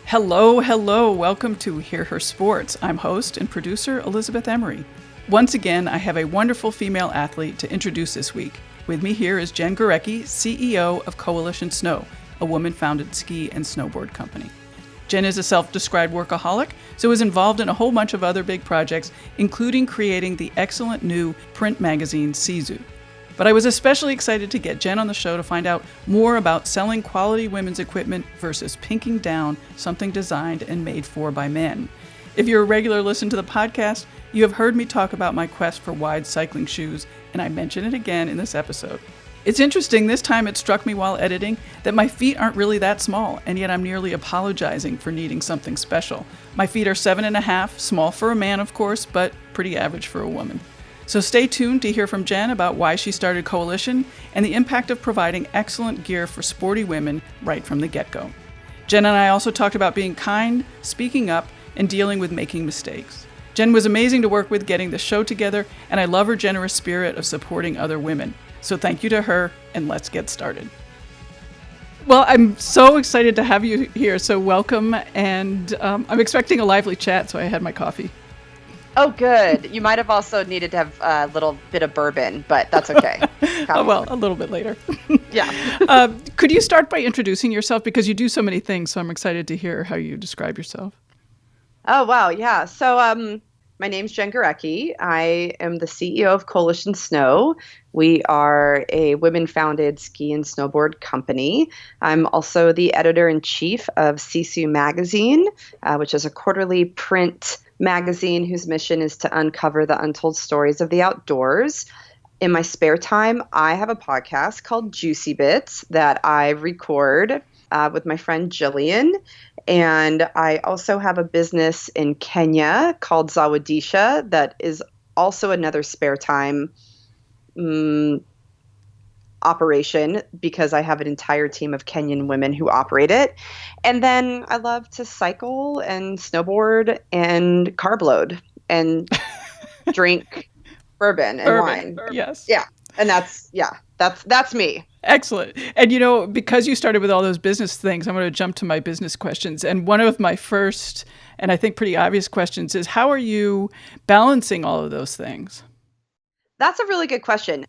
Hello, hello. Welcome to Hear Her Sports. I'm host and producer Elizabeth Emery. Once again, I have a wonderful female athlete to introduce this week. With me here is Jen Gurecki, CEO of Coalition Snow, a woman-founded ski and snowboard company. Jen is a self-described workaholic, so is involved in a whole bunch of other big projects, including creating the excellent new print magazine, Sisu. But I was especially excited to get Jen on the show to find out more about selling quality women's equipment versus pinking down something designed and made for by men. If you're a regular listener to the podcast, you have heard me talk about my quest for wide cycling shoes, and I mention it again in this episode. It's interesting, this time it struck me while editing that my feet aren't really that small, and yet I'm nearly apologizing for needing something special. My feet are 7.5, small for a man, of course, but pretty average for a woman. So stay tuned to hear from Jen about why she started Coalition and the impact of providing excellent gear for sporty women right from the get-go. Jen and I also talked about being kind, speaking up, and dealing with making mistakes. Jen was amazing to work with getting the show together, and I love her generous spirit of supporting other women. So thank you to her, and let's get started. Well, I'm so excited to have you here, so welcome, and I'm expecting a lively chat, so I had my coffee. Oh, good. You might have also needed to have a little bit of bourbon, but that's okay. Oh, well, a little bit later. Yeah. Could you start by introducing yourself? Because you do so many things, so I'm excited to hear how you describe yourself. Oh, wow. Yeah. So my name's Jen Gurecki. I am the CEO of Coalition Snow. We are a women-founded ski and snowboard company. I'm also the editor-in-chief of Sisu Magazine, which is a quarterly print magazine whose mission is to uncover the untold stories of the outdoors. In my spare time, I have a podcast called Juicy Bits that I record with my friend Jillian. And I also have a business in Kenya called Zawadisha that is also another spare time operation because I have an entire team of Kenyan women who operate it. And then I love to cycle and snowboard and carb load and drink bourbon and wine. Yes. Yeah. And that's me. Excellent. And because you started with all those business things, I'm going to jump to my business questions. And one of my first, and I think pretty obvious questions is, how are you balancing all of those things? That's a really good question.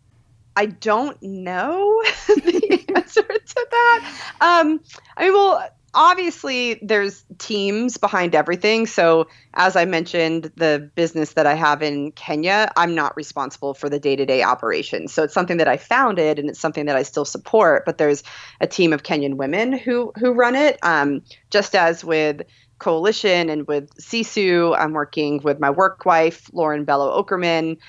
I don't know the answer to that. Obviously there's teams behind everything. So as I mentioned, the business that I have in Kenya, I'm not responsible for the day-to-day operations. So it's something that I founded and it's something that I still support, but there's a team of Kenyan women who run it. Just as with Coalition and with Sisu, I'm working with my work wife, Lauren Bello-Okerman.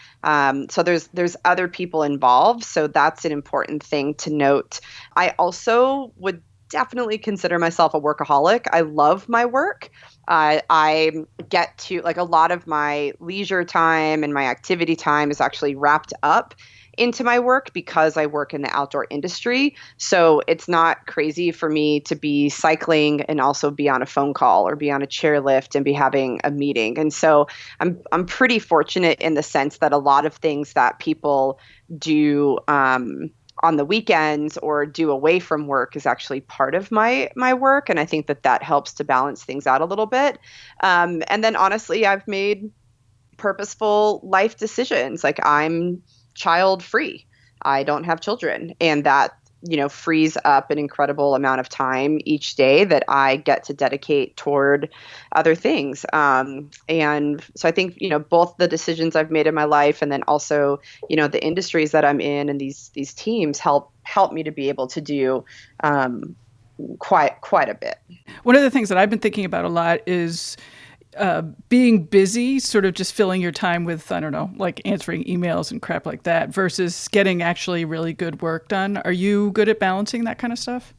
So there's other people involved. So that's an important thing to note. I also would definitely consider myself a workaholic. I love my work. I get to, a lot of my leisure time and my activity time is actually wrapped up into my work because I work in the outdoor industry. So it's not crazy for me to be cycling and also be on a phone call or be on a chairlift and be having a meeting. And so I'm pretty fortunate in the sense that a lot of things that people do on the weekends or do away from work is actually part of my work. And I think that helps to balance things out a little bit. And then honestly, I've made purposeful life decisions. I'm child free. I don't have children. And that, frees up an incredible amount of time each day that I get to dedicate toward other things. And so I think, both the decisions I've made in my life and then also, the industries that I'm in and these teams help me to be able to do quite a bit. One of the things that I've been thinking about a lot is being busy, sort of just filling your time with, I don't know, like answering emails and crap like that versus getting actually really good work done. Are you good at balancing that kind of stuff?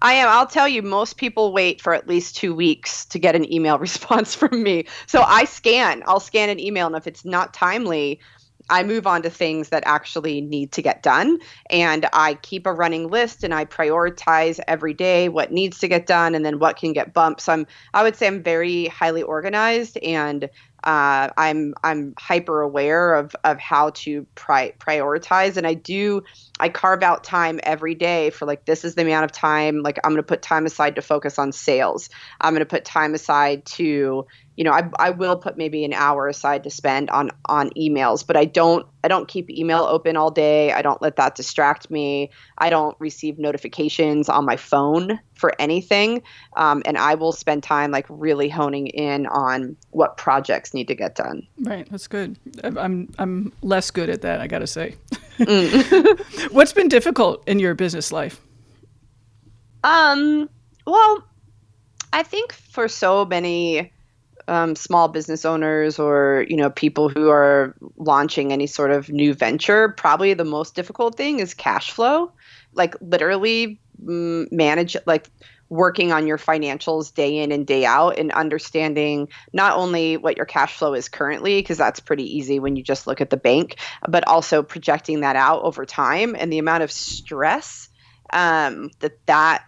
I am. I'll tell you, most people wait for at least 2 weeks to get an email response from me. So I'll scan an email. And if it's not timely, I move on to things that actually need to get done. And I keep a running list and I prioritize every day what needs to get done and then what can get bumped. So I would say I'm very highly organized and I'm hyper aware of how to prioritize, and I carve out time every day for like, this is the amount of time, like I'm going to put time aside to focus on sales. I'm going to put time aside to, I will put maybe an hour aside to spend on emails, but I don't keep email open all day. I don't let that distract me. I don't receive notifications on my phone for anything. And I will spend time like really honing in on what projects need to get done. Right. That's good. I'm less good at that, I got to say. Mm. What's been difficult in your business life? Well, I think for so many small business owners or people who are launching any sort of new venture, probably the most difficult thing is cash flow. Like literally manage, like working on your financials day in and day out and understanding not only what your cash flow is currently, because that's pretty easy when you just look at the bank, but also projecting that out over time, and the amount of stress that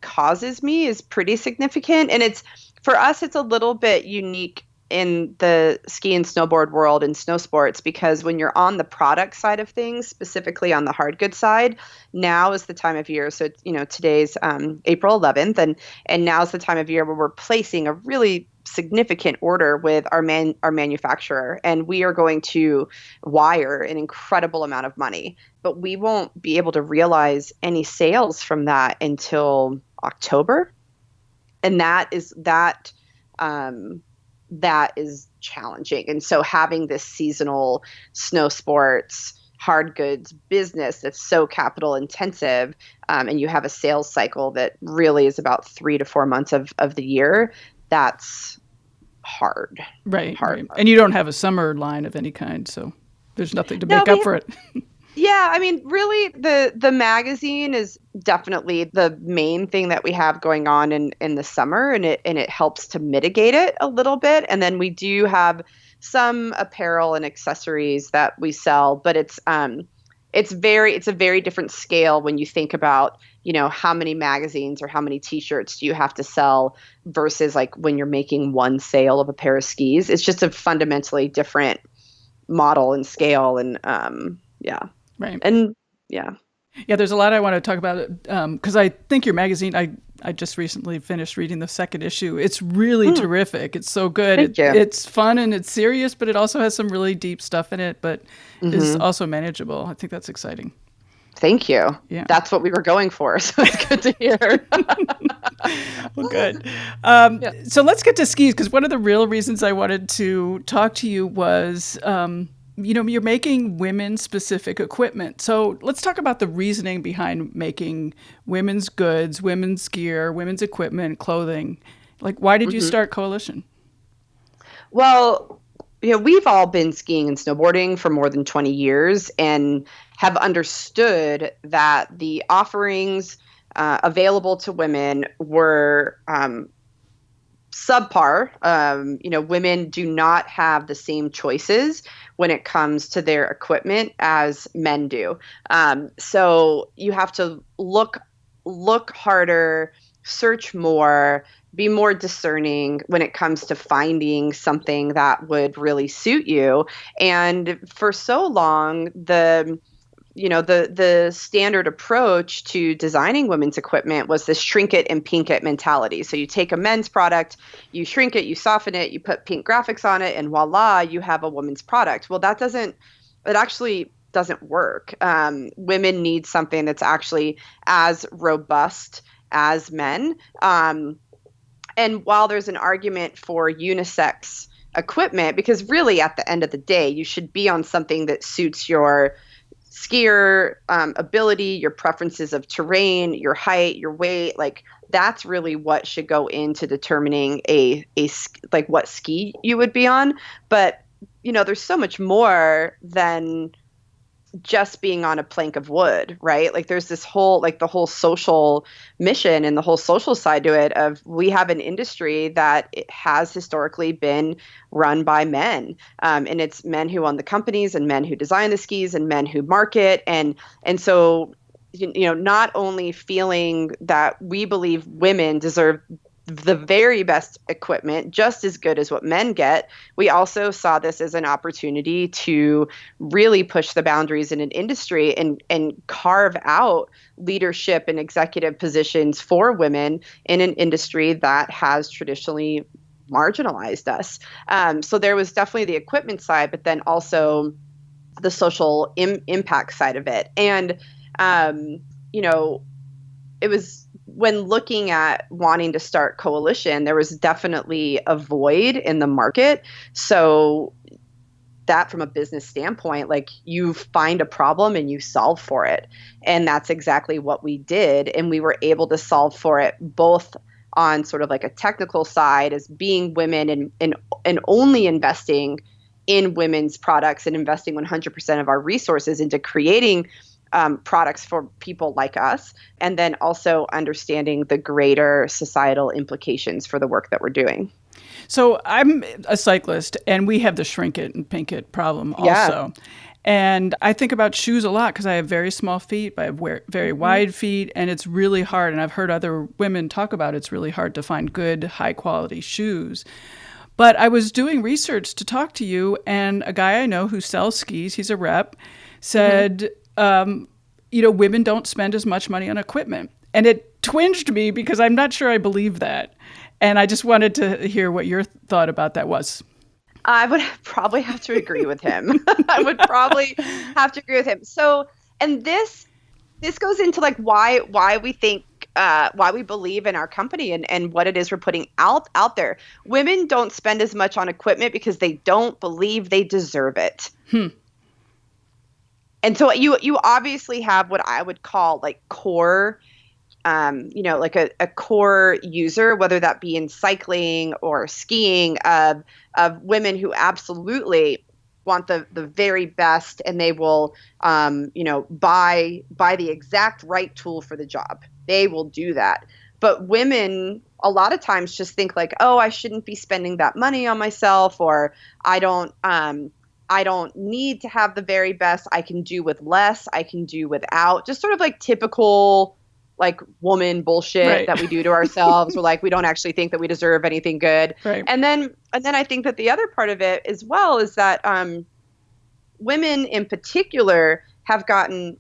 causes me is pretty significant. And for us, it's a little bit unique in the ski and snowboard world and snow sports, because when you're on the product side of things, specifically on the hard goods side, now is the time of year. So, today's April 11th, and now is the time of year where we're placing a really significant order with our manufacturer, and we are going to wire an incredible amount of money, but we won't be able to realize any sales from that until October. And that is challenging. And so having this seasonal snow sports hard goods business that's so capital intensive, and you have a sales cycle that really is about 3 to 4 months of the year, that's hard. Right. Hard. And you don't have a summer line of any kind, so there's nothing to make up for it. Yeah, I mean, really, the magazine is definitely the main thing that we have going on in the summer, and it helps to mitigate it a little bit. And then we do have some apparel and accessories that we sell, but it's a very different scale when you think about, how many magazines or how many t-shirts do you have to sell versus like when you're making one sale of a pair of skis. It's just a fundamentally different model and scale, and yeah. Right. And yeah. Yeah, there's a lot I want to talk about, because I think your magazine, I just recently finished reading the second issue. It's really terrific. It's so good. Thank you. It's fun and it's serious, but it also has some really deep stuff in it, but is also manageable. I think that's exciting. Thank you. Yeah. That's what we were going for, so it's good to hear. Well, good. So let's get to skis, because one of the real reasons I wanted to talk to you was you're making women-specific equipment. So let's talk about the reasoning behind making women's goods, women's gear, women's equipment, clothing. Like, why did you start Coalition? Well, we've all been skiing and snowboarding for more than 20 years and have understood that the offerings available to women were subpar. Women do not have the same choices when it comes to their equipment as men do. So you have to look harder, search more, be more discerning when it comes to finding something that would really suit you. And for so long, the standard approach to designing women's equipment was this shrink it and pink it mentality. So you take a men's product, you shrink it, you soften it, you put pink graphics on it, and voila, you have a women's product. Well, it actually doesn't work. Women need something that's actually as robust as men. And while there's an argument for unisex equipment, because really at the end of the day, you should be on something that suits your skier ability, your preferences of terrain, your height, your weight, like that's really what should go into determining like what ski you would be on. But there's so much more than just being on a plank of wood, right? Like there's this whole, like the whole social mission and the whole social side to it of we have an industry that it has historically been run by men. And it's men who own the companies and men who design the skis and men who market. And so, not only feeling that we believe women deserve the very best equipment, just as good as what men get. We also saw this as an opportunity to really push the boundaries in an industry and carve out leadership and executive positions for women in an industry that has traditionally marginalized us. So there was definitely the equipment side, but then also the social impact side of it. And, you know, it was when looking at wanting to start coalition, there was definitely a void in the market. So that from a business standpoint, like you find a problem and you solve for it. And that's exactly what we did. And we were able to solve for it both on sort of like a technical side as being women and only investing in women's products and investing 100% of our resources into creating products for people like us, and then also understanding the greater societal implications for the work that we're doing. So I'm a cyclist, and we have the shrink it and pink it problem also. Yeah. And I think about shoes a lot because I have very small feet, I have very wide feet, and it's really hard. And I've heard other women talk about it's really hard to find good, high quality shoes. But I was doing research to talk to you, and a guy I know who sells skis, he's a rep, said, women don't spend as much money on equipment. And it twinged me because I'm not sure I believe that. And I just wanted to hear what your thought about that was. I would probably have to agree with him. I would probably have to agree with him. So, and this goes into like why we think, why we believe in our company and what it is we're putting out there. Women don't spend as much on equipment because they don't believe they deserve it. And so you obviously have what I would call like core, like a core user, whether that be in cycling or skiing, of women who absolutely want the very best, and they will, buy the exact right tool for the job. They will do that. But women a lot of times just think like, oh, I shouldn't be spending that money on myself, or I don't need to have the very best. I can do with less. I can do without. Just sort of like typical like woman bullshit that we do to ourselves. We're like, we don't actually think that we deserve anything good. Right. And then I think that the other part of it as well is that women in particular have gotten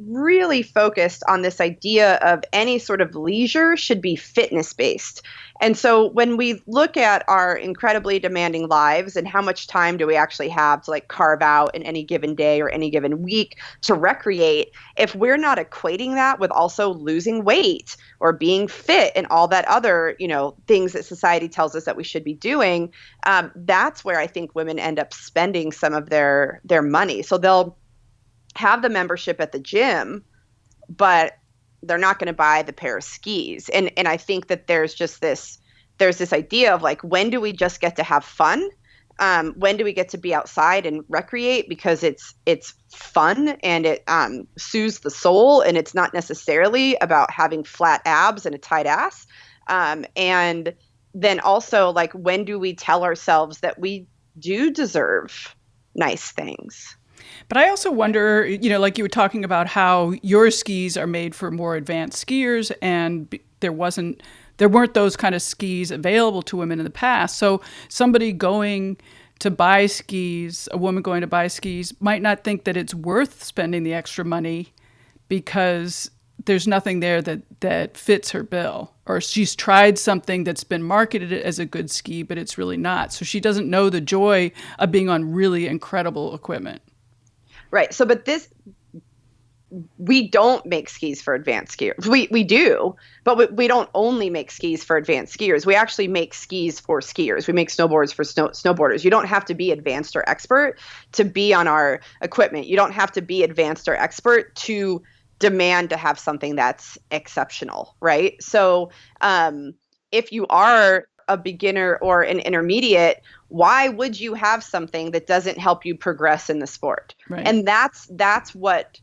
really focused on this idea of any sort of leisure should be fitness based. And so when we look at our incredibly demanding lives and how much time do we actually have to like carve out in any given day or any given week to recreate, if we're not equating that with also losing weight or being fit and all that other, things that society tells us that we should be doing, that's where I think women end up spending some of their money. So they'll have the membership at the gym, but they're not going to buy the pair of skis. And I think that there's this idea of like, when do we just get to have fun? When do we get to be outside and recreate because it's fun and it soothes the soul, and it's not necessarily about having flat abs and a tight ass. And then also like, when do we tell ourselves that we do deserve nice things? But I also wonder, like you were talking about how your skis are made for more advanced skiers, and there weren't those kind of skis available to women in the past. So somebody going to buy skis, a woman going to buy skis, might not think that it's worth spending the extra money because there's nothing there that fits her bill, or she's tried something that's been marketed as a good ski, but it's really not. So she doesn't know the joy of being on really incredible equipment. Right. So, but we don't make skis for advanced skiers. We do, but we don't only make skis for advanced skiers. We actually make skis for skiers. We make snowboards for snowboarders. You don't have to be advanced or expert to be on our equipment. You don't have to be advanced or expert to demand to have something that's exceptional, right? So, if you are a beginner or an intermediate, why would you have something that doesn't help you progress in the sport? Right. And that's what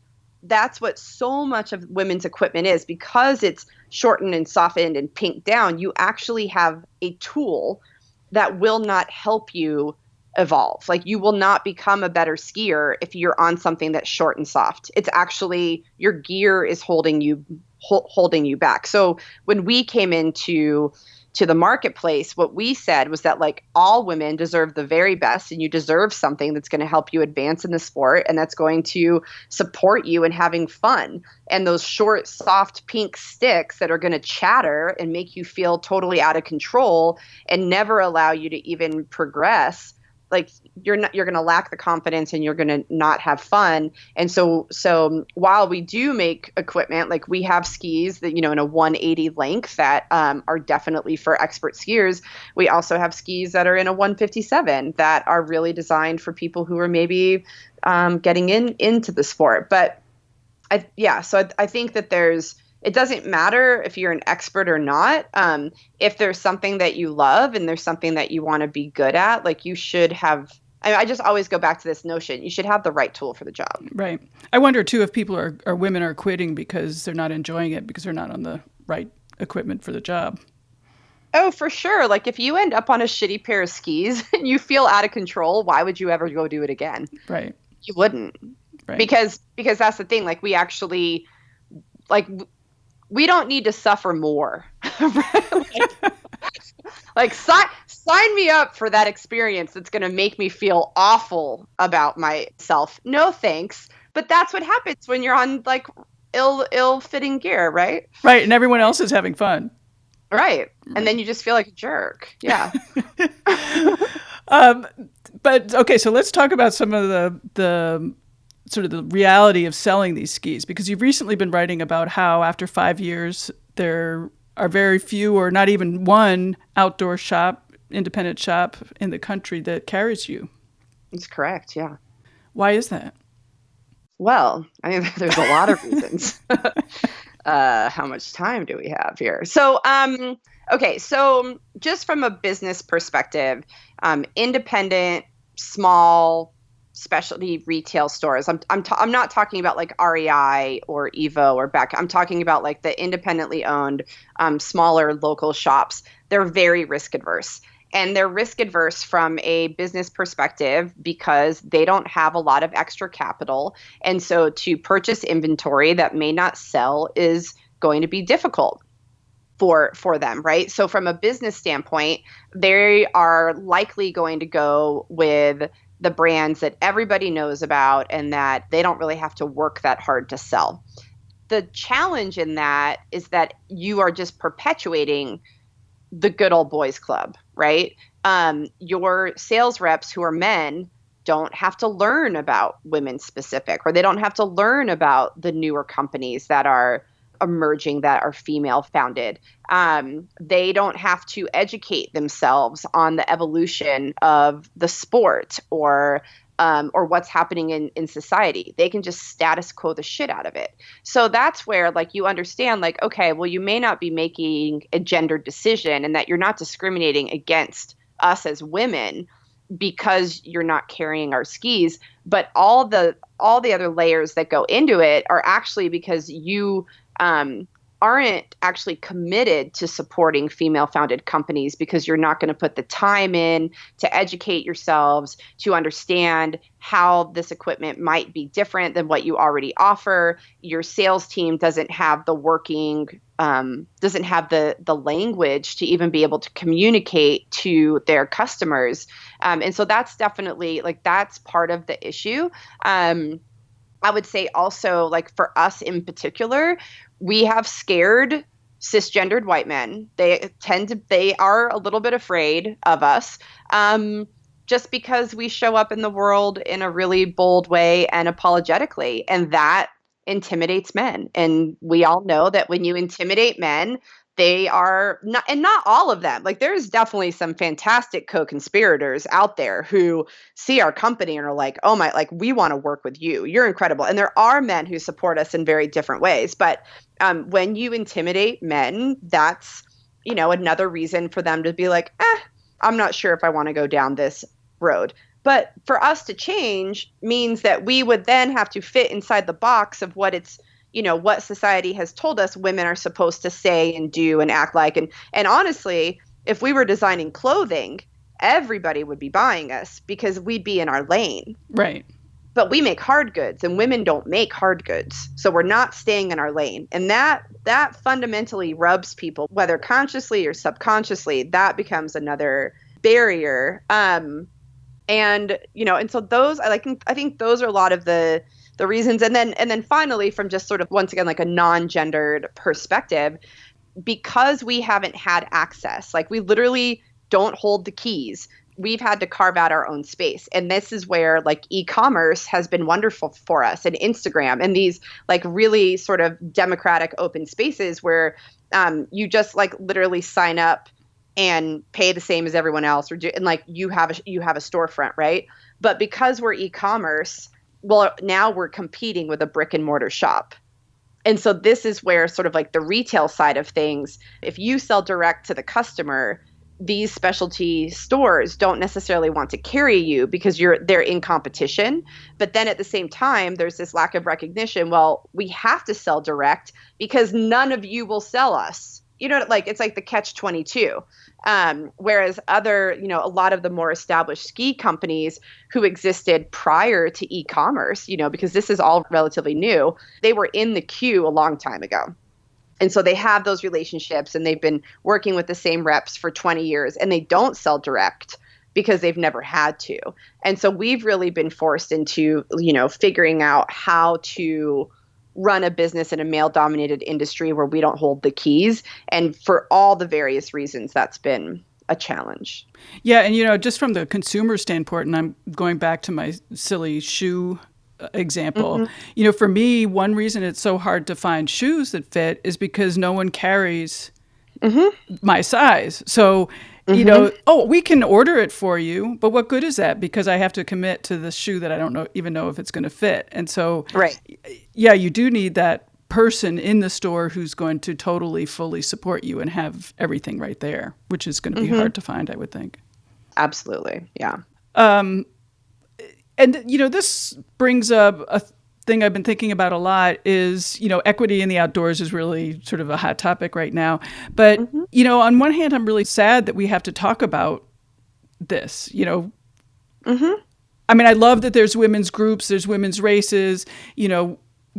so much of women's equipment is, because it's shortened and softened and pinked down. You actually have a tool that will not help you evolve. Like, you will not become a better skier if you're on something that's short and soft. It's actually, your gear is holding you back. So when we came into to the marketplace, what we said was that like all women deserve the very best, and you deserve something that's going to help you advance in the sport and that's going to support you in having fun. And those short, soft pink sticks that are going to chatter and make you feel totally out of control and never allow you to even progress, like you're going to lack the confidence and you're going to not have fun. And so while we do make equipment, like we have skis that, in a 180 length that are definitely for expert skiers, we also have skis that are in a 157 that are really designed for people who are maybe getting into the sport. But I think that it doesn't matter if you're an expert or not. If there's something that you love and there's something that you want to be good at, like you should have. I just always go back to this notion: you should have the right tool for the job. Right. I wonder too if people or women are quitting because they're not enjoying it because they're not on the right equipment for the job. Oh, for sure. Like if you end up on a shitty pair of skis and you feel out of control, why would you ever go do it again? Right. You wouldn't. Right. Because that's the thing. Like we actually, like. We don't need to suffer more. like sign me up for that experience that's going to make me feel awful about myself. No thanks. But that's what happens when you're on like ill-fitting gear, right? Right, and everyone else is having fun. Right. And then you just feel like a jerk. Yeah. But okay, so let's talk about some of the sort of the reality of selling these skis, because you've recently been writing about how after 5 years there are very few or not even one outdoor shop, independent shop in the country that carries you. That's correct, yeah. Why is that? Well, I mean, there's a lot of reasons. How much time do we have here? So, okay, so just from a business perspective, independent, small, specialty retail stores. I'm not talking about like REI or Evo or Beck. I'm talking about like the independently owned, smaller local shops. They're very risk adverse. And they're risk adverse from a business perspective because they don't have a lot of extra capital. And so to purchase inventory that may not sell is going to be difficult for them, right? So from a business standpoint, they are likely going to go with the brands that everybody knows about and that they don't really have to work that hard to sell. The challenge in that is that you are just perpetuating the good old boys club, right? Your sales reps who are men don't have to learn about women specific, or they don't have to learn about the newer companies that are emerging that are female founded. They don't have to educate themselves on the evolution of the sport or what's happening in society. They can just status quo the shit out of it. So that's where like you understand like, okay, well, you may not be making a gendered decision and that you're not discriminating against us as women because you're not carrying our skis, but all the other layers that go into it are actually because you aren't actually committed to supporting female-founded companies because you're not going to put the time in to educate yourselves, to understand how this equipment might be different than what you already offer. Your sales team doesn't have the language to even be able to communicate to their customers. And so that's definitely like, that's part of the issue. I would say also like for us in particular, we have scared cisgendered white men. They are a little bit afraid of us, just because we show up in the world in a really bold way and apologetically, and that intimidates men. And we all know that when you intimidate men, they are not, and not all of them. Like there's definitely some fantastic co-conspirators out there who see our company and are like, oh my, like we want to work with you. You're incredible. And there are men who support us in very different ways. But when you intimidate men, that's, another reason for them to be like, I'm not sure if I want to go down this road. But for us to change means that we would then have to fit inside the box of what what society has told us women are supposed to say and do and act like. And honestly, if we were designing clothing, everybody would be buying us because we'd be in our lane. Right. but we make hard goods and women don't make hard goods. So we're not staying in our lane. And that fundamentally rubs people, whether consciously or subconsciously, that becomes another barrier. And so those, I think those are a lot of the reasons. And then finally, from just sort of, once again, like a non-gendered perspective, because we haven't had access, like we literally don't hold the keys, we've had to carve out our own space. And this is where like e-commerce has been wonderful for us, and Instagram, and these like really sort of democratic open spaces where you just like literally sign up and pay the same as everyone else, and like you have a storefront, right? But because we're e-commerce, well, now we're competing with a brick and mortar shop. And so this is where sort of like the retail side of things, if you sell direct to the customer, these specialty stores don't necessarily want to carry you because they're in competition. But then at the same time, there's this lack of recognition. Well, we have to sell direct because none of you will sell us. Like it's like the catch-22. Whereas other, a lot of the more established ski companies who existed prior to e-commerce, because this is all relatively new, they were in the queue a long time ago. And so they have those relationships and they've been working with the same reps for 20 years, and they don't sell direct because they've never had to. And so we've really been forced into, figuring out how to run a business in a male-dominated industry where we don't hold the keys. And for all the various reasons, that's been a challenge. Yeah. And, just from the consumer standpoint, and I'm going back to my silly shoe example, for me, one reason it's so hard to find shoes that fit is because no one carries my size. So, we can order it for you, but what good is that? Because I have to commit to the shoe that I don't even know if it's going to fit. And so, right. Yeah, you do need that person in the store who's going to totally, fully support you and have everything right there, which is going to be hard to find, I would think. Absolutely. Yeah. And, this brings up a thing I've been thinking about a lot is, equity in the outdoors is really sort of a hot topic right now. But, on one hand, I'm really sad that we have to talk about this, I mean, I love that there's women's groups, there's women's races,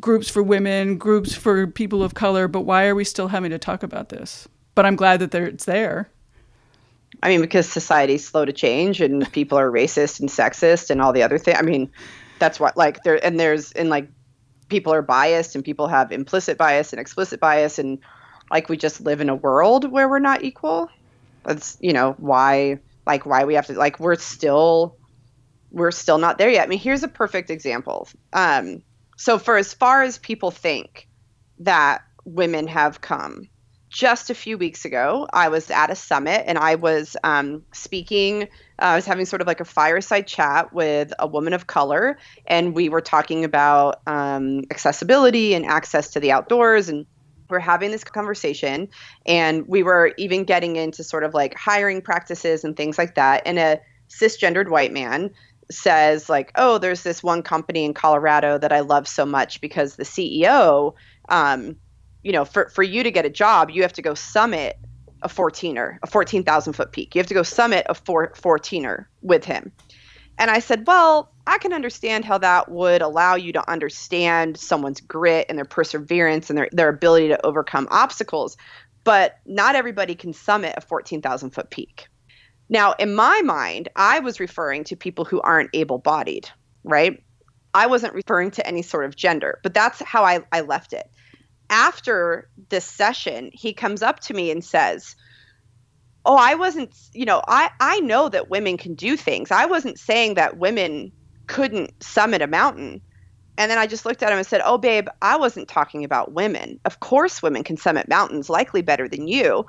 groups for women, groups for people of color. But why are we still having to talk about this? But I'm glad that it's there. I mean, because society's slow to change and people are racist and sexist and all the other things. I mean, that's what people are biased and people have implicit bias and explicit bias. And like, we just live in a world where we're not equal. That's, why we have to, like, we're still not there yet. I mean, here's a perfect example. So for as far as people think that women have come, just a few weeks ago, I was at a summit and I was speaking. I was having sort of like a fireside chat with a woman of color, and we were talking about accessibility and access to the outdoors, and we're having this conversation, and we were even getting into sort of like hiring practices and things like that. And a cisgendered white man says like, oh, there's this one company in Colorado that I love so much because the CEO, for you to get a job, you have to go summit a 14,000 foot peak. You have to go summit a 14er with him. And I said, well, I can understand how that would allow you to understand someone's grit and their perseverance and their ability to overcome obstacles. But not everybody can summit a 14,000 foot peak. Now, in my mind, I was referring to people who aren't able-bodied, right? I wasn't referring to any sort of gender, but that's how I left it. After this session, he comes up to me and says, oh, I wasn't, I know that women can do things. I wasn't saying that women couldn't summit a mountain. And then I just looked at him and said, oh, babe, I wasn't talking about women. Of course, women can summit mountains, likely better than you.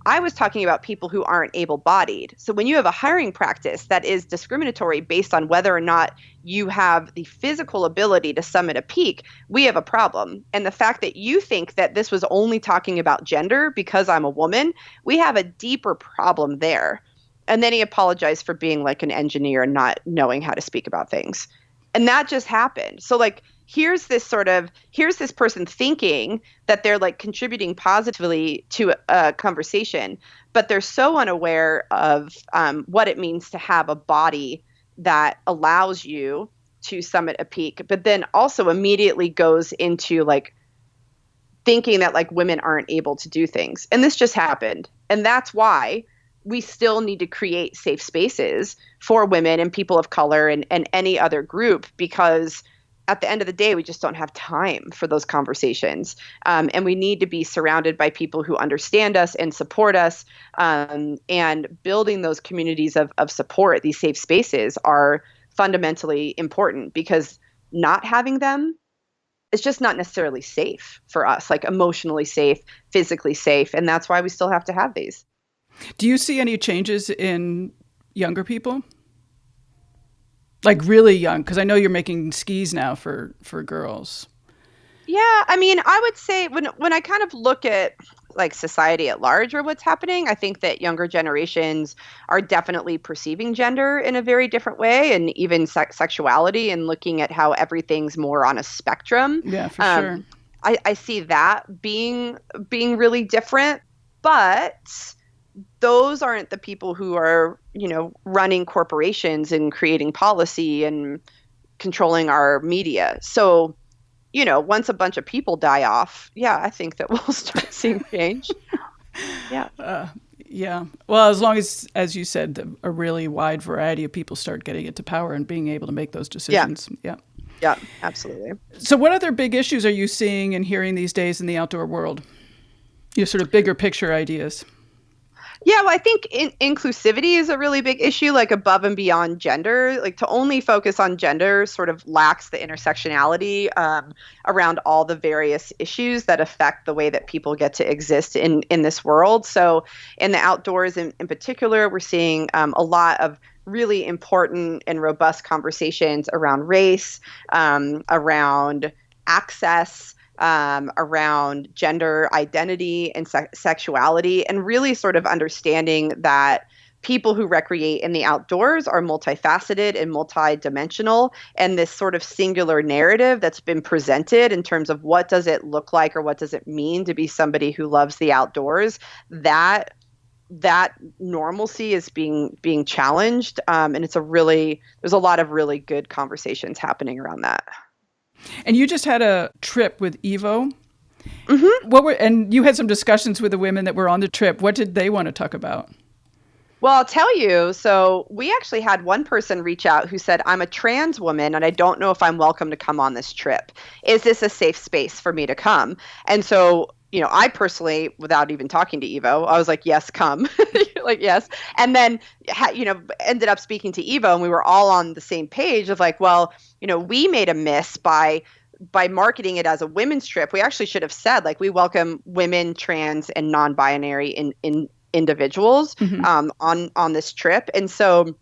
I was talking about people who aren't able-bodied. So when you have a hiring practice that is discriminatory based on whether or not you have the physical ability to summit a peak, we have a problem. And the fact that you think that this was only talking about gender because I'm a woman, we have a deeper problem there. And then he apologized for being like an engineer and not knowing how to speak about things. And that just happened. So like, here's this person thinking that they're like contributing positively to a conversation, but they're so unaware of what it means to have a body that allows you to summit a peak, but then also immediately goes into like thinking that like women aren't able to do things. And this just happened. And that's why we still need to create safe spaces for women and people of color and any other group, because at the end of the day, we just don't have time for those conversations. And we need to be surrounded by people who understand us and support us. And building those communities of support, these safe spaces, are fundamentally important, because not having them, it's just not necessarily safe for us, like emotionally safe, physically safe. And that's why we still have to have these. Do you see any changes in younger people? Like really young? Because I know you're making skis now for girls. Yeah, I mean, I would say when I kind of look at like society at large or what's happening, I think that younger generations are definitely perceiving gender in a very different way, and even sexuality, and looking at how everything's more on a spectrum. Yeah, for sure. I see that being really different, but those aren't the people who are, running corporations and creating policy and controlling our media. So, once a bunch of people die off, yeah, I think that we'll start seeing change. Yeah. Yeah. Well, as long as you said, a really wide variety of people start getting into power and being able to make those decisions. Yeah. Yeah, absolutely. So what other big issues are you seeing and hearing these days in the outdoor world? Sort of bigger picture ideas. Yeah, well, I think inclusivity is a really big issue, like above and beyond gender. Like to only focus on gender sort of lacks the intersectionality around all the various issues that affect the way that people get to exist in this world. So in the outdoors in particular, we're seeing a lot of really important and robust conversations around race, around access, around gender identity and sexuality, and really sort of understanding that people who recreate in the outdoors are multifaceted and multidimensional, and this sort of singular narrative that's been presented in terms of what does it look like or what does it mean to be somebody who loves the outdoors, that normalcy is being challenged, and there's a lot of really good conversations happening around that. And you just had a trip with Evo. Mm-hmm. And you had some discussions with the women that were on the trip. What did they want to talk about? Well, I'll tell you. So we actually had one person reach out who said, I'm a trans woman and I don't know if I'm welcome to come on this trip. Is this a safe space for me to come? And so, I personally, without even talking to Evo, I was like, yes, come. Like, yes. And then, ended up speaking to Evo, and we were all on the same page of like, well, we made a miss by marketing it as a women's trip. We actually should have said, like, we welcome women, trans, and non-binary in individuals on this trip. And so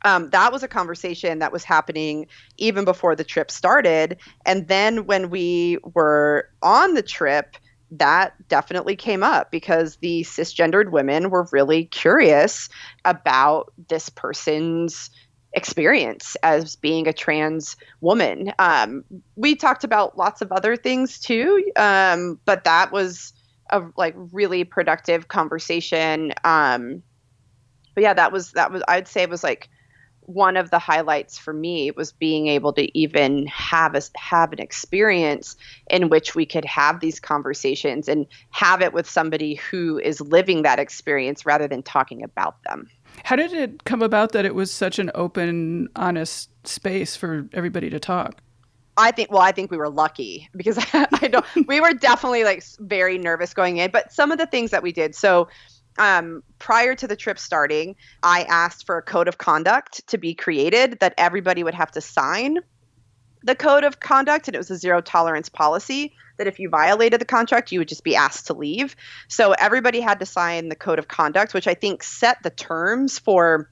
that was a conversation that was happening even before the trip started. And then when we were on the trip, that definitely came up because the cisgendered women were really curious about this person's experience as being a trans woman. We talked about lots of other things too, but that was a really productive conversation. But yeah, that was I'd say it was like one of the highlights for me was being able to even have an experience in which we could have these conversations and have it with somebody who is living that experience rather than talking about them. How did it come about that it was such an open, honest space for everybody to talk? I think we were lucky because we were definitely like very nervous going in, but some of the things that we did. So prior to the trip starting, I asked for a code of conduct to be created that everybody would have to sign the code of conduct. And it was a zero tolerance policy that if you violated the contract, you would just be asked to leave. So everybody had to sign the code of conduct, which I think set the terms for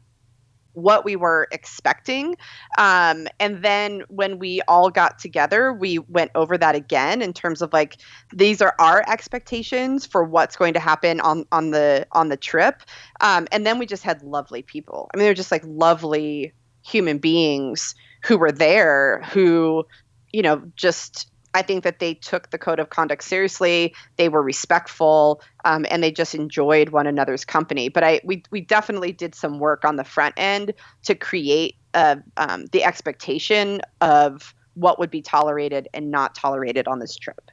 what we were expecting. And then when we all got together, we went over that again in terms of like, these are our expectations for what's going to happen on the trip. And then we just had lovely people. I mean, they're just like lovely human beings who were there who, just I think that they took the code of conduct seriously. They were respectful, and they just enjoyed one another's company. But we definitely did some work on the front end to create the expectation of what would be tolerated and not tolerated on this trip.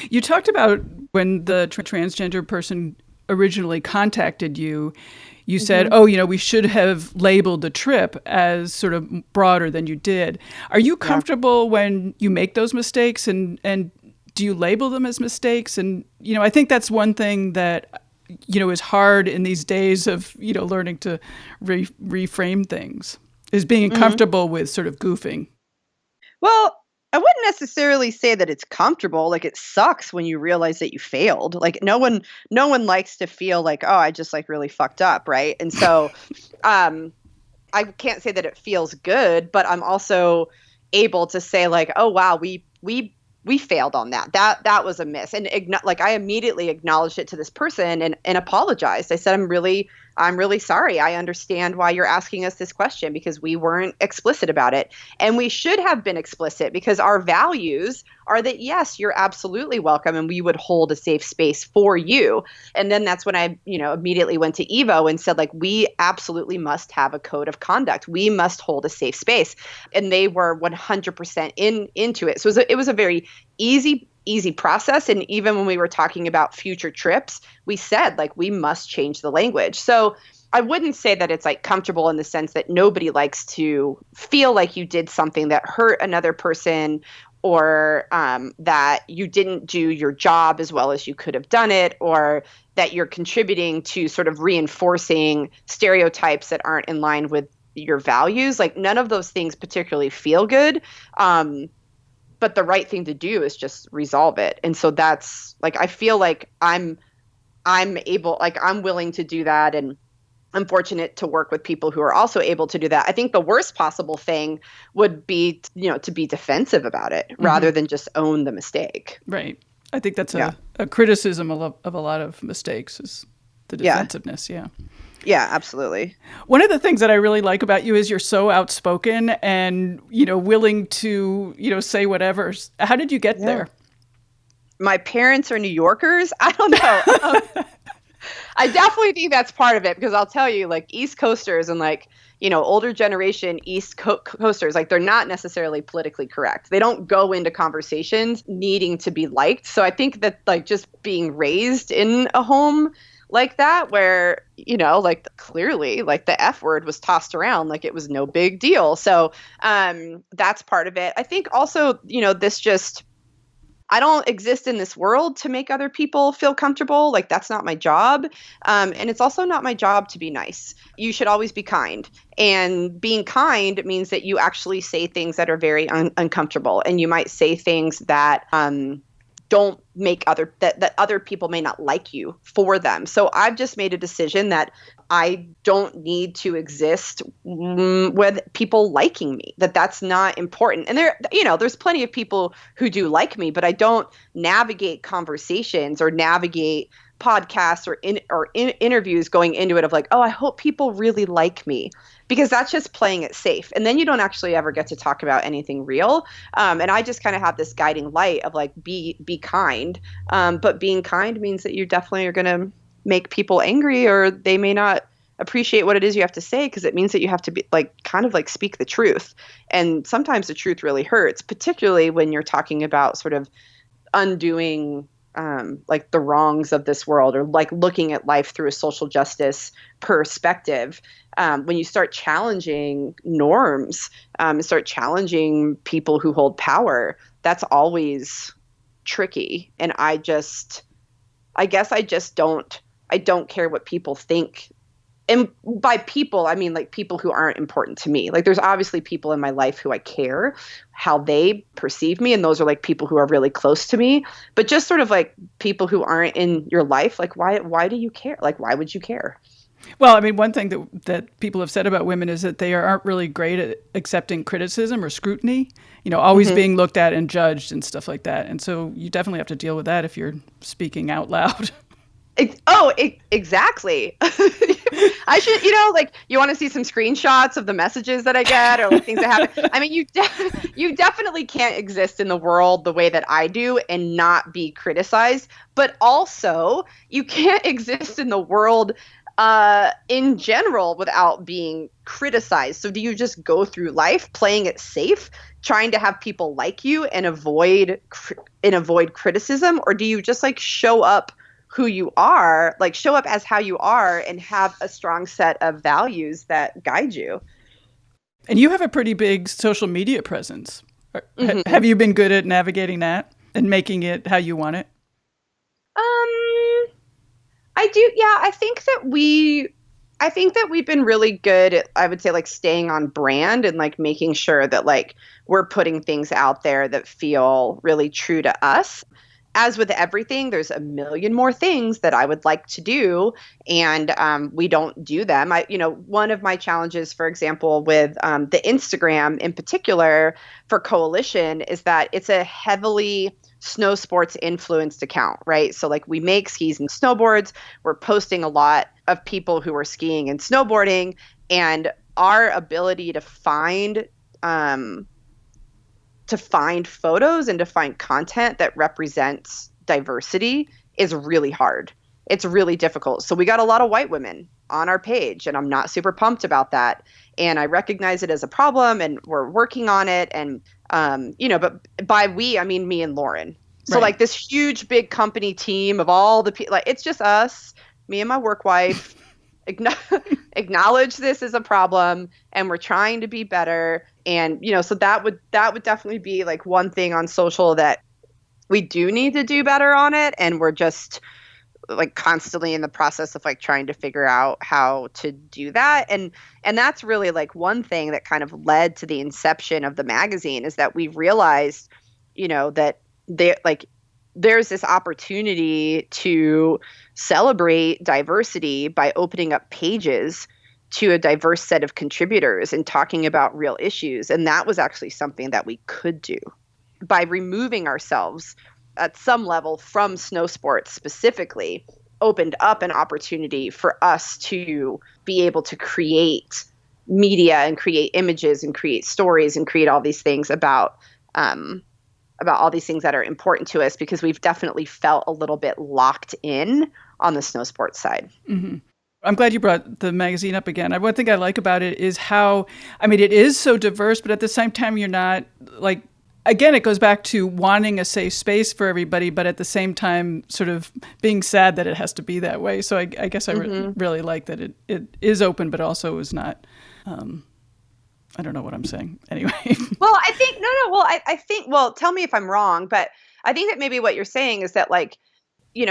You talked about when the transgender person originally contacted you, you said, oh, we should have labeled the trip as sort of broader than you did. Are you comfortable when you make those mistakes, and do you label them as mistakes? And, I think that's one thing that, is hard in these days of, learning to reframe things, is being comfortable with sort of goofing. Well, I wouldn't necessarily say that it's comfortable. Like, it sucks when you realize that you failed. Like, no one likes to feel like, oh, I just like really fucked up, right? And so I can't say that it feels good, but I'm also able to say like, oh wow, we failed on that. That was a miss. And I immediately acknowledged it to this person and apologized. I said, I'm really sorry. I understand why you're asking us this question, because we weren't explicit about it. And we should have been explicit, because our values are that, yes, you're absolutely welcome, and we would hold a safe space for you. And then that's when I, immediately went to Evo and said, like, we absolutely must have a code of conduct. We must hold a safe space. And they were 100% into it. So it was a very easy process. And even when we were talking about future trips, we said, like, we must change the language. So I wouldn't say that it's like comfortable in the sense that nobody likes to feel like you did something that hurt another person, or that you didn't do your job as well as you could have done it, or that you're contributing to sort of reinforcing stereotypes that aren't in line with your values. Like, none of those things particularly feel good. But the right thing to do is just resolve it. And so that's like, I feel like I'm willing to do that. And I'm fortunate to work with people who are also able to do that. I think the worst possible thing would be, to be defensive about it rather than just own the mistake. Right. I think that's a criticism of a lot of mistakes, is the defensiveness. Yeah. Yeah, absolutely. One of the things that I really like about you is you're so outspoken and, willing to, say whatever. How did you get there? My parents are New Yorkers. I don't know. I definitely think that's part of it, because I'll tell you, like, East Coasters and like, older generation East Coasters, like, they're not necessarily politically correct. They don't go into conversations needing to be liked. So I think that, like, just being raised in a home like that, where, like, clearly, like, the F word was tossed around like it was no big deal. So that's part of it. I think also, I don't exist in this world to make other people feel comfortable. Like, that's not my job. And it's also not my job to be nice. You should always be kind. And being kind means that you actually say things that are very uncomfortable. And you might say things that don't make that other people may not like you for them. So I've just made a decision that I don't need to exist with people liking me, that's not important. And there's plenty of people who do like me, but I don't navigate conversations or navigate podcasts or interviews going into it of like, oh, I hope people really like me, because that's just playing it safe. And then you don't actually ever get to talk about anything real. And I just kind of have this guiding light of like, be kind. But being kind means that you definitely are going to make people angry, or they may not appreciate what it is you have to say, because it means that you have to be like, kind of like, speak the truth. And sometimes the truth really hurts, particularly when you're talking about sort of undoing like the wrongs of this world, or like looking at life through a social justice perspective. When you start challenging norms, start challenging people who hold power, that's always tricky. And I don't care what people think. And by people, I mean like people who aren't important to me. Like, there's obviously people in my life who I care how they perceive me, and those are like people who are really close to me. But just sort of like people who aren't in your life, like, why do you care? Like, why would you care? Well, I mean, one thing that people have said about women is that they aren't really great at accepting criticism or scrutiny, always being looked at and judged and stuff like that. And so you definitely have to deal with that if you're speaking out loud. Exactly. I should, like, you want to see some screenshots of the messages that I get or like things that happen. I mean, you definitely can't exist in the world the way that I do and not be criticized, but also you can't exist in the world in general without being criticized. So do you just go through life playing it safe, trying to have people like you and avoid criticism, or do you just like show up who you are, like show up as how you are and have a strong set of values that guide you? And you have a pretty big social media presence. Mm-hmm. Have you been good at navigating that and making it how you want it? I do. Yeah, I think that we've been really good at, I would say, like staying on brand and like making sure that like we're putting things out there that feel really true to us. As with everything, there's a million more things that I would like to do, and we don't do them. One of my challenges, for example, with the Instagram in particular for Coalition is that it's a heavily snow sports influenced account, right? So like we make skis and snowboards. We're posting a lot of people who are skiing and snowboarding, and our ability um, to find photos and to find content that represents diversity is really hard. It's really difficult. So we got a lot of white women on our page, and I'm not super pumped about that. And I recognize it as a problem, and we're working on it. And but by we, I mean me and Lauren. So Right. like this huge, big company team of all the people, like it's just us, me and my work wife. Acknowledge this as a problem, and we're trying to be better. And so that would definitely be like one thing on social that we do need to do better on it, and we're just like constantly in the process of like trying to figure out how to do that. And that's really like one thing that kind of led to the inception of the magazine, is that we realized that there's this opportunity to celebrate diversity by opening up pages to a diverse set of contributors and talking about real issues. And that was actually something that we could do by removing ourselves at some level from snow sports specifically, opened up an opportunity for us to be able to create media and create images and create stories and create all these things about all these things that are important to us, because we've definitely felt a little bit locked in on the snow sports side. Mm-hmm. I'm glad you brought the magazine up again. One thing I like about it is how, I mean, it is so diverse, but at the same time, you're not like, again, it goes back to wanting a safe space for everybody, but at the same time, sort of being sad that it has to be that way. So I guess I really like that it is open, but also is not, I don't know what I'm saying. Anyway. Well, I think, no. Well, I think, well, tell me if I'm wrong, but I think that maybe what you're saying is that like,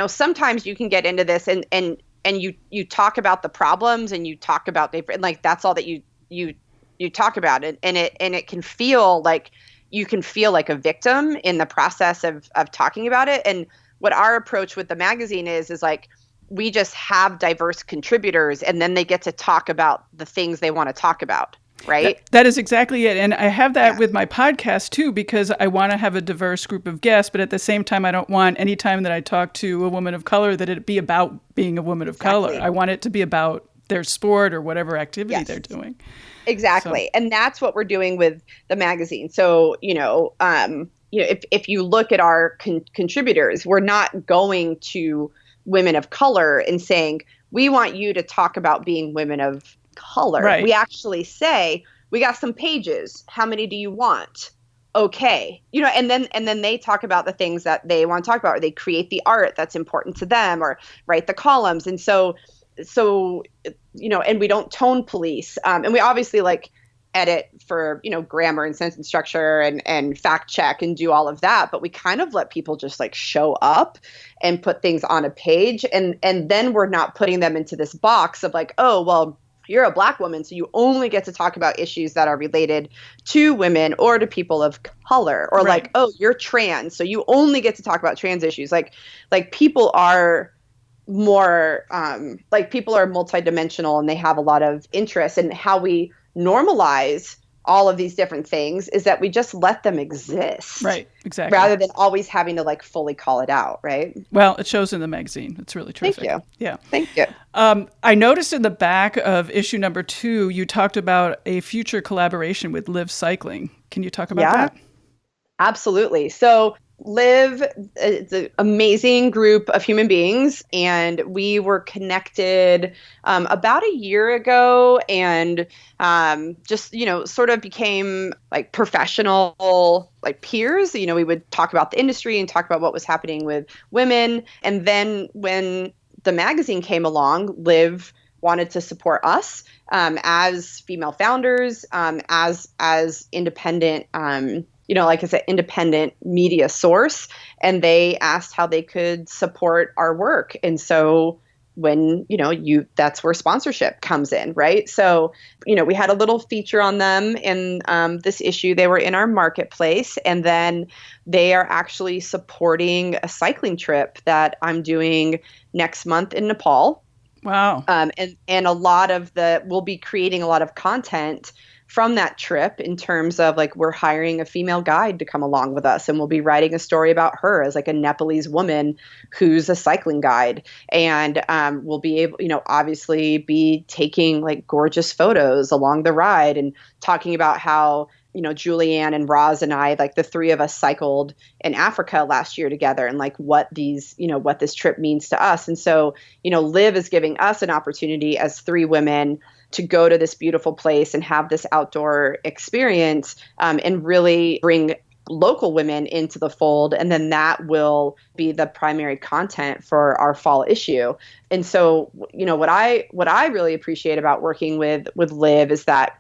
sometimes you can get into this and you talk about the problems and you talk about and like that's all that you talk about it, and it can feel like you can feel like a victim in the process of talking about it. And what our approach with the magazine is like we just have diverse contributors, and then they get to talk about the things they want to talk about. Right. That is exactly it. And I have that with my podcast too, because I want to have a diverse group of guests, but at the same time, I don't want any time that I talk to a woman of color that it be about being a woman of color. I want it to be about their sport or whatever activity they're doing. Exactly. So. And that's what we're doing with the magazine. So, if you look at our contributors, we're not going to women of color and saying, we want you to talk about being women of color. Right. We actually say, we got some pages. How many do you want? Okay. And then they talk about the things that they want to talk about, or they create the art that's important to them, or write the columns. And so, and we don't tone police. And we obviously like edit for, grammar and sentence structure and fact check and do all of that. But we kind of let people just like show up and put things on a page. And then we're not putting them into this box of like, oh, well, you're a Black woman, so you only get to talk about issues that are related to women or to people of color, or like, oh, you're trans, so you only get to talk about trans issues. Like people are more, people are multidimensional, and they have a lot of interests. And how we normalize all of these different things is that we just let them exist. Right, exactly. Rather than always having to like fully call it out, right? Well, it shows in the magazine. It's really terrific. Thank you. Yeah. Thank you. I noticed in the back of issue number 2, you talked about a future collaboration with Live Cycling. Can you talk about that? Absolutely. So Live is an amazing group of human beings, and we were connected about a year ago, and just sort of became like professional like peers. We would talk about the industry and talk about what was happening with women, and then when the magazine came along, Live wanted to support us as female founders, as independent. Like I said, independent media source, and they asked how they could support our work. And so when, that's where sponsorship comes in, right? So, we had a little feature on them in this issue. They were in our marketplace, and then they are actually supporting a cycling trip that I'm doing next month in Nepal. Wow. And we'll be creating a lot of content from that trip in terms of like we're hiring a female guide to come along with us, and we'll be writing a story about her as like a Nepalese woman who's a cycling guide. And we'll be able, obviously be taking like gorgeous photos along the ride and talking about how, Julianne and Roz and I, like the three of us cycled in Africa last year together, and like what this trip means to us. And so, Liv is giving us an opportunity as three women to go to this beautiful place and have this outdoor experience, and really bring local women into the fold. And then that will be the primary content for our fall issue. And so, what I really appreciate about working with Liv is that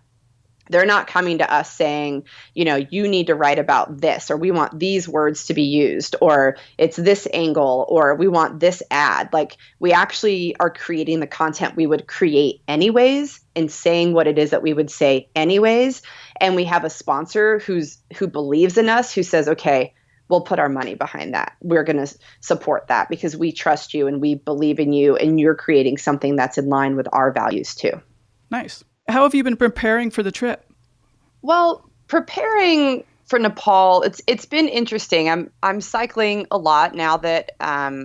they're not coming to us saying, you need to write about this, or we want these words to be used, or it's this angle, or we want this ad. Like, we actually are creating the content we would create anyways and saying what it is that we would say anyways. And we have a sponsor who believes in us, who says, okay, we'll put our money behind that. We're going to support that because we trust you and we believe in you, and you're creating something that's in line with our values too. Nice. How have you been preparing for the trip? Well, preparing for Nepal, it's been interesting. I'm cycling a lot now that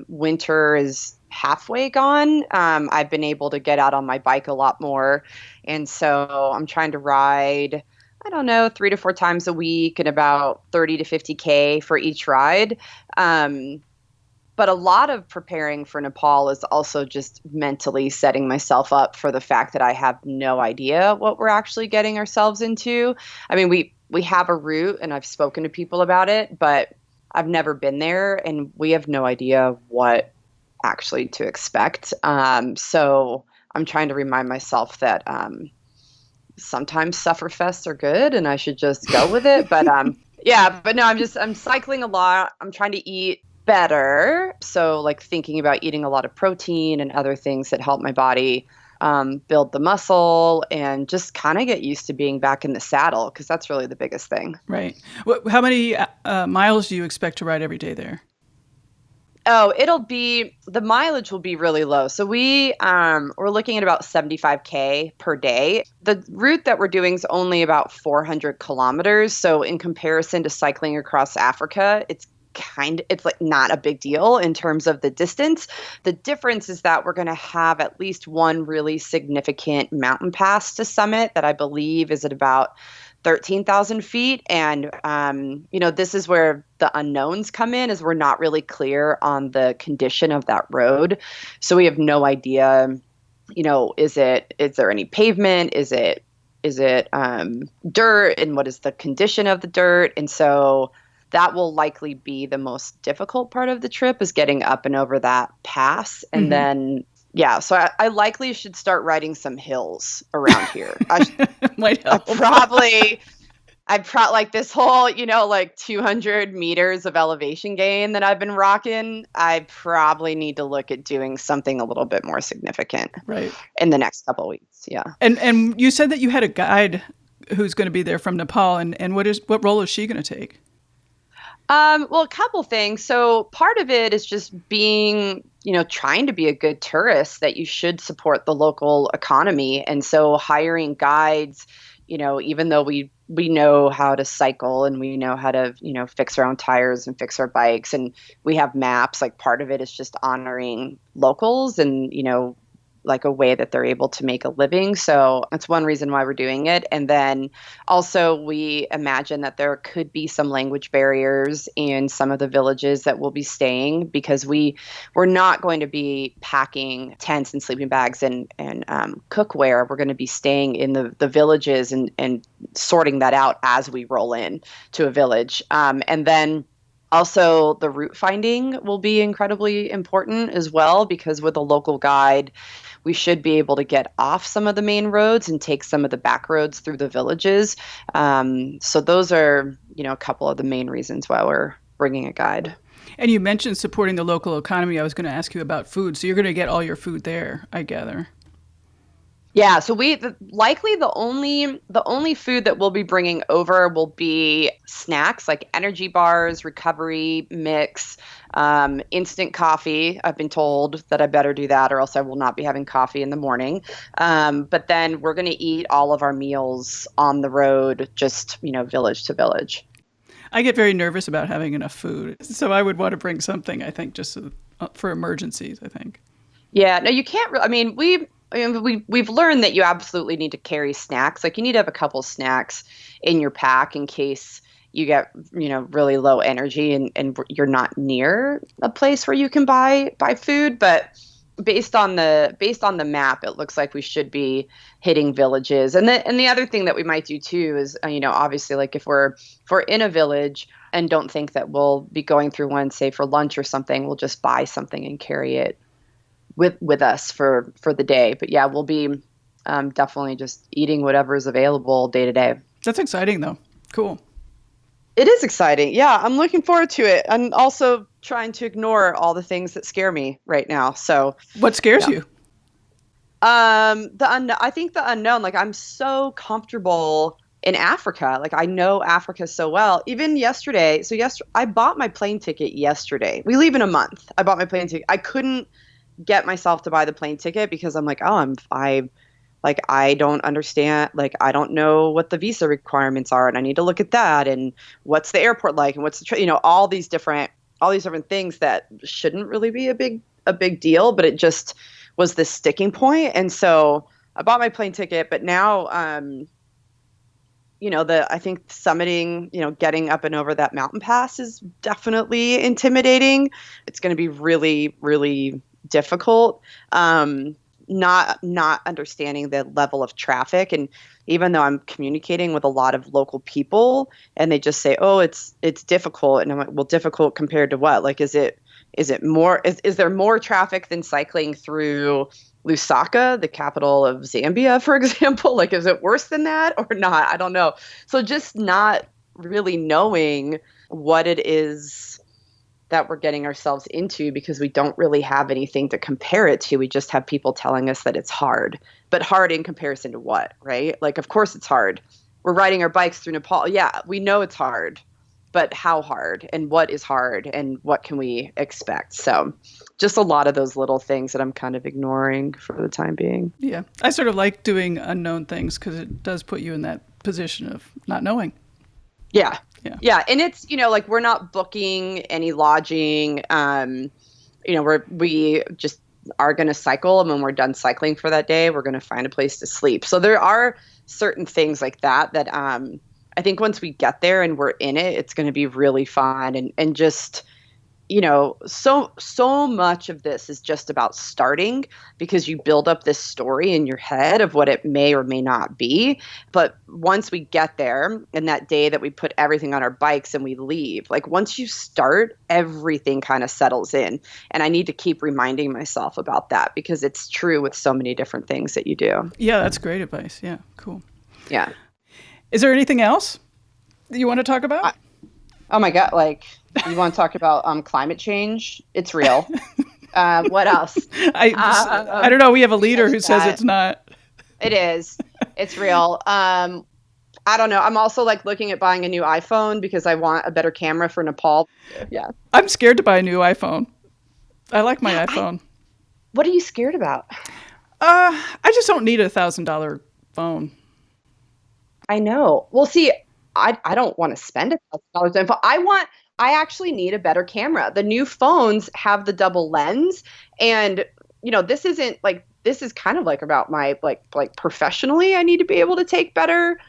winter is halfway gone. I've been able to get out on my bike a lot more, and so I'm trying to ride, I don't know, 3 to 4 times a week and about 30 to 50K for each ride. But a lot of preparing for Nepal is also just mentally setting myself up for the fact that I have no idea what we're actually getting ourselves into. I mean, we have a route and I've spoken to people about it, but I've never been there and we have no idea what actually to expect. So I'm trying to remind myself that sometimes sufferfests are good and I should just go with it. But but no, I'm cycling a lot. I'm trying to eat better. So like thinking about eating a lot of protein and other things that help my body build the muscle and just kind of get used to being back in the saddle, because that's really the biggest thing. Right. How many miles do you expect to ride every day there? Oh, the mileage will be really low. So we're looking at about 75K per day. The route that we're doing is only about 400 kilometers. So in comparison to cycling across Africa, it's like not a big deal in terms of the distance. The difference is that we're going to have at least one really significant mountain pass to summit that I believe is at about 13,000 feet. And, this is where the unknowns come in, is we're not really clear on the condition of that road. So we have no idea, is there any pavement? Is it dirt? And what is the condition of the dirt? And so that will likely be the most difficult part of the trip, is getting up and over that pass. And then, so I likely should start riding some hills around here. Might help. I like this whole, like 200 meters of elevation gain that I've been rocking. I probably need to look at doing something a little bit more significant in the next couple of weeks. Yeah. And you said that you had a guide who's going to be there from Nepal, and what role is she going to take? Well, a couple things. So part of it is just being, trying to be a good tourist, that you should support the local economy. And so hiring guides even though we know how to cycle and we know how to, fix our own tires and fix our bikes and we have maps, like part of it is just honoring locals and, like a way that they're able to make a living. So that's one reason why we're doing it. And then also we imagine that there could be some language barriers in some of the villages that we'll be staying because we're not going to be packing tents and sleeping bags and cookware. We're going to be staying in the villages and sorting that out as we roll in to a village. And then also, the route finding will be incredibly important as well because with a local guide, we should be able to get off some of the main roads and take some of the back roads through the villages. So those are, a couple of the main reasons why we're bringing a guide. And you mentioned supporting the local economy. I was going to ask you about food. So you're going to get all your food there, I gather. Yeah, so likely the only food that we'll be bringing over will be snacks like energy bars, recovery mix, instant coffee. I've been told that I better do that or else I will not be having coffee in the morning. But then we're going to eat all of our meals on the road, just, village to village. I get very nervous about having enough food. So I would want to bring something, I think, just for emergencies, I think. Yeah, no, you can't. We've learned that you absolutely need to carry snacks. Like you need to have a couple snacks in your pack in case you get, really low energy and you're not near a place where you can buy food. But based on the map, it looks like we should be hitting villages. And the other thing that we might do too is, obviously, like if we're in a village and don't think that we'll be going through one, say for lunch or something, we'll just buy something and carry it with us for the day. But yeah, we'll be definitely just eating whatever is available day to day. That's exciting though. Cool. It is exciting. Yeah, I'm looking forward to it. I'm also trying to ignore all the things that scare me right now. So what scares you? I think the unknown. Like I'm so comfortable in Africa. Like I know Africa so well. Even yesterday. So I bought my plane ticket yesterday. We leave in a month. I bought my plane ticket. I couldn't get myself to buy the plane ticket because I'm like, I don't understand. Like, I don't know what the visa requirements are, and I need to look at that. And what's the airport like, and what's the all these different things that shouldn't really be a big deal, but it just was this sticking point. And so I bought my plane ticket, but now, I think summiting, getting up and over that mountain pass is definitely intimidating. It's going to be really, really difficult. Not understanding the level of traffic. And even though I'm communicating with a lot of local people and they just say, oh, it's difficult. And I'm like, well, difficult compared to what? Like, is there more traffic than cycling through Lusaka, the capital of Zambia, for example? Like, is it worse than that or not? I don't know. So just not really knowing what it is that we're getting ourselves into because we don't really have anything to compare it to. We just have people telling us that it's hard, but hard in comparison to what, right? Like, of course it's hard. We're riding our bikes through Nepal. Yeah, we know it's hard, but how hard and what is hard and what can we expect? So just a lot of those little things that I'm kind of ignoring for the time being. Yeah. I sort of like doing unknown things because it does put you in that position of not knowing. Yeah. Yeah. And it's, like we're not booking any lodging. We just are going to cycle. And when we're done cycling for that day, we're going to find a place to sleep. So there are certain things like that I think once we get there and we're in it, it's going to be really fun and just, so much of this is just about starting because you build up this story in your head of what it may or may not be. But once we get there and that day that we put everything on our bikes and we leave, like once you start, everything kind of settles in. And I need to keep reminding myself about that because it's true with so many different things that you do. Yeah, that's great advice. Yeah, cool. Yeah. Is there anything else that you want to talk about? Oh my God, like you want to talk about climate change? It's real. What else? I don't know. We have a leader who says it's not. It is. It's real. I don't know. I'm also like looking at buying a new iPhone because I want a better camera for Nepal. Yeah. I'm scared to buy a new iPhone. I like my iPhone. What are you scared about? I just don't need $1,000 phone. I know. Well, see, I don't want to spend $1,000 on phone. I actually need a better camera. The new phones have the double lens, and this isn't like, this is kind of like about my like professionally, I need to be able to take better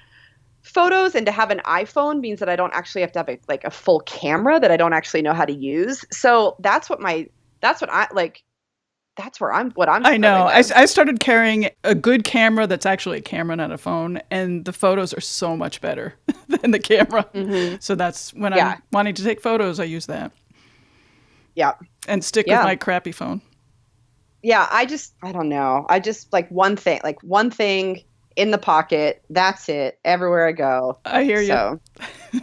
photos, and to have an iPhone means that I don't actually have to have a full camera that I don't actually know how to use. So that's what I'm I know. struggling with. I started carrying a good camera that's actually a camera, not a phone, and the photos are so much better than the camera. Mm-hmm. So that's when Yeah. I'm wanting to take photos, I use that Yeah. and stick with Yeah. my crappy phone. Yeah. I don't know. I just like one thing in the pocket. That's it. Everywhere I go. I hear you. So,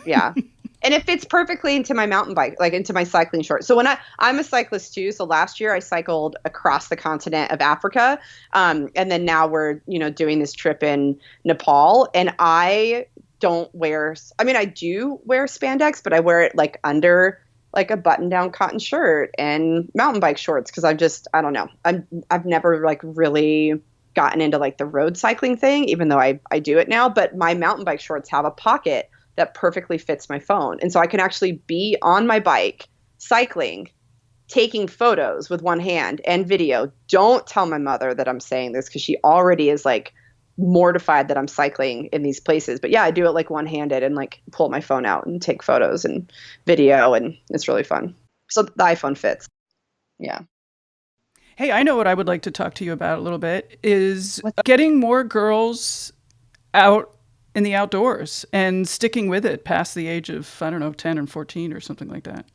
yeah. And it fits perfectly into my mountain bike, like into my cycling shorts. So when I'm a cyclist too. So last year I cycled across the continent of Africa. And then now we're, doing this trip in Nepal, and I don't wear, I mean, I do wear spandex, but I wear it like under like a button down cotton shirt and mountain bike shorts. Cause I don't know. I've never like really gotten into like the road cycling thing, even though I do it now, but my mountain bike shorts have a pocket that perfectly fits my phone. And so I can actually be on my bike cycling, taking photos with one hand and video. Don't tell my mother that I'm saying this, because she already is like mortified that I'm cycling in these places. But yeah, I do it like one handed and like pull my phone out and take photos and video, and it's really fun. So the iPhone fits. Yeah. Hey, I know what I would like to talk to you about a little bit is getting more girls out in the outdoors and sticking with it past the age of, I don't know, 10 and 14 or something like that.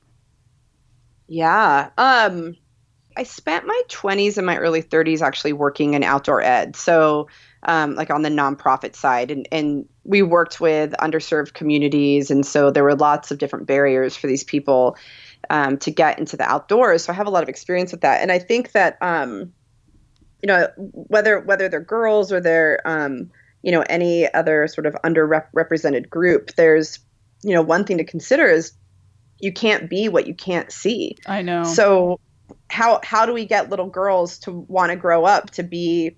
Yeah. I spent my 20s and my early 30s actually working in outdoor ed. So, like on the nonprofit side, and we worked with underserved communities. And so there were lots of different barriers for these people, to get into the outdoors. So I have a lot of experience with that. And I think that, whether they're girls or they're, any other sort of underrepresented group, there's, one thing to consider is you can't be what you can't see. I know. So how do we get little girls to want to grow up to be,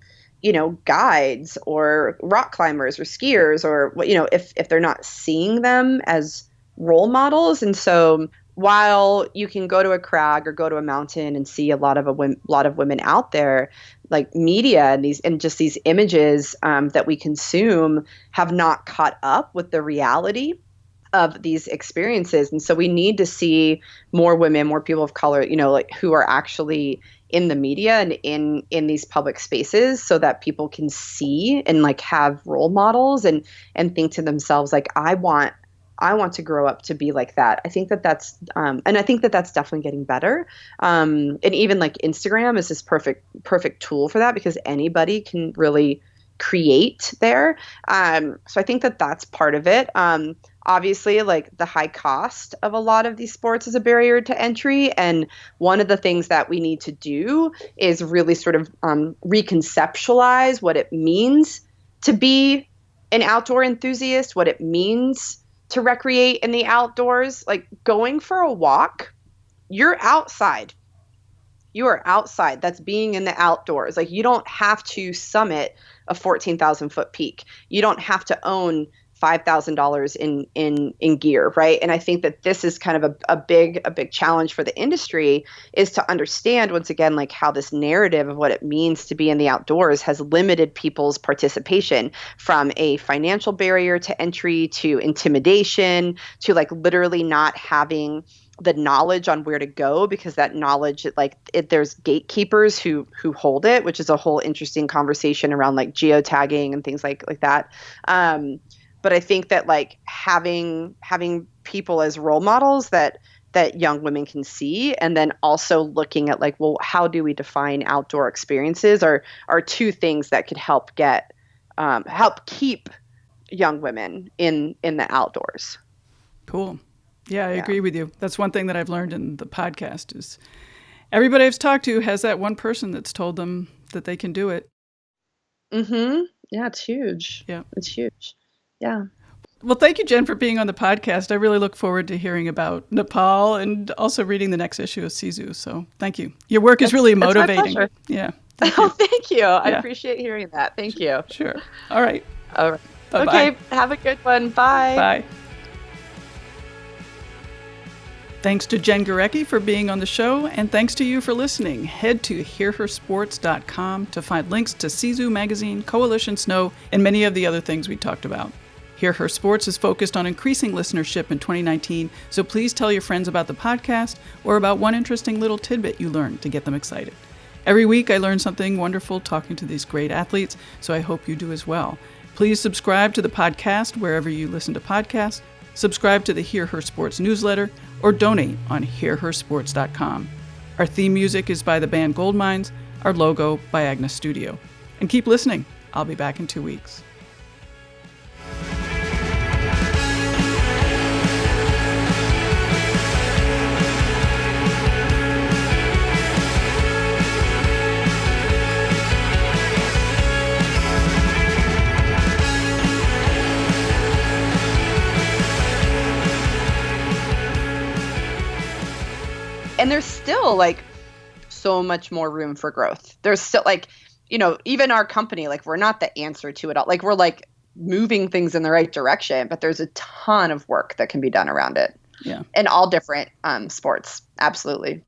guides or rock climbers or skiers, or, if they're not seeing them as role models? And so while you can go to a crag or go to a mountain and see a lot of women out there, like media and just these images that we consume have not caught up with the reality of these experiences. And so we need to see more women, more people of color, like who are actually in the media and in these public spaces, so that people can see and like have role models and think to themselves, like, I want to grow up to be like that. I think that's and I think that's definitely getting better. And even like Instagram is this perfect tool for that, because anybody can really create there. So I think that's part of it. Obviously, like the high cost of a lot of these sports is a barrier to entry. And one of the things that we need to do is really sort of reconceptualize what it means to be an outdoor enthusiast, what it means to recreate in the outdoors. Like going for a walk, you're outside. You are outside. That's being in the outdoors. Like you don't have to summit a 14,000 foot peak. You don't have to own $5,000 in gear, right? And I think that this is kind of a big challenge for the industry, is to understand once again, like how this narrative of what it means to be in the outdoors has limited people's participation, from a financial barrier to entry to intimidation to like literally not having the knowledge on where to go, because that knowledge, there's gatekeepers who hold it, which is a whole interesting conversation around like geotagging and things like that. But I think that like having people as role models that young women can see, and then also looking at like, well, how do we define outdoor experiences, are two things that could help keep young women in the outdoors. Cool. Yeah, I agree with you. That's one thing that I've learned in the podcast is everybody I've talked to has that one person that's told them that they can do it. Mm-hmm. Yeah, it's huge. Yeah. It's huge. Yeah. Well, thank you, Jen, for being on the podcast. I really look forward to hearing about Nepal and also reading the next issue of Sisu. So thank you. Your work is really motivating. Yeah. Yeah. Thank you. I appreciate hearing that. Thank you. Sure. All right. All right. Bye-bye. Okay, have a good one. Bye. Bye. Thanks to Jen Gurecki for being on the show, and thanks to you for listening. Head to hearhersports.com to find links to Sisu Magazine, Coalition Snow, and many of the other things we talked about. Hear Her Sports is focused on increasing listenership in 2019, so please tell your friends about the podcast or about one interesting little tidbit you learned to get them excited. Every week I learn something wonderful talking to these great athletes, so I hope you do as well. Please subscribe to the podcast wherever you listen to podcasts, subscribe to the Hear Her Sports newsletter, or donate on hearhersports.com. Our theme music is by the band Goldmines, our logo by Agnes Studio. And keep listening. I'll be back in 2 weeks. And there's still so much more room for growth. There's still even our company, we're not the answer to it all. We're moving things in the right direction, but there's a ton of work that can be done around it. Yeah. In all different sports. Absolutely.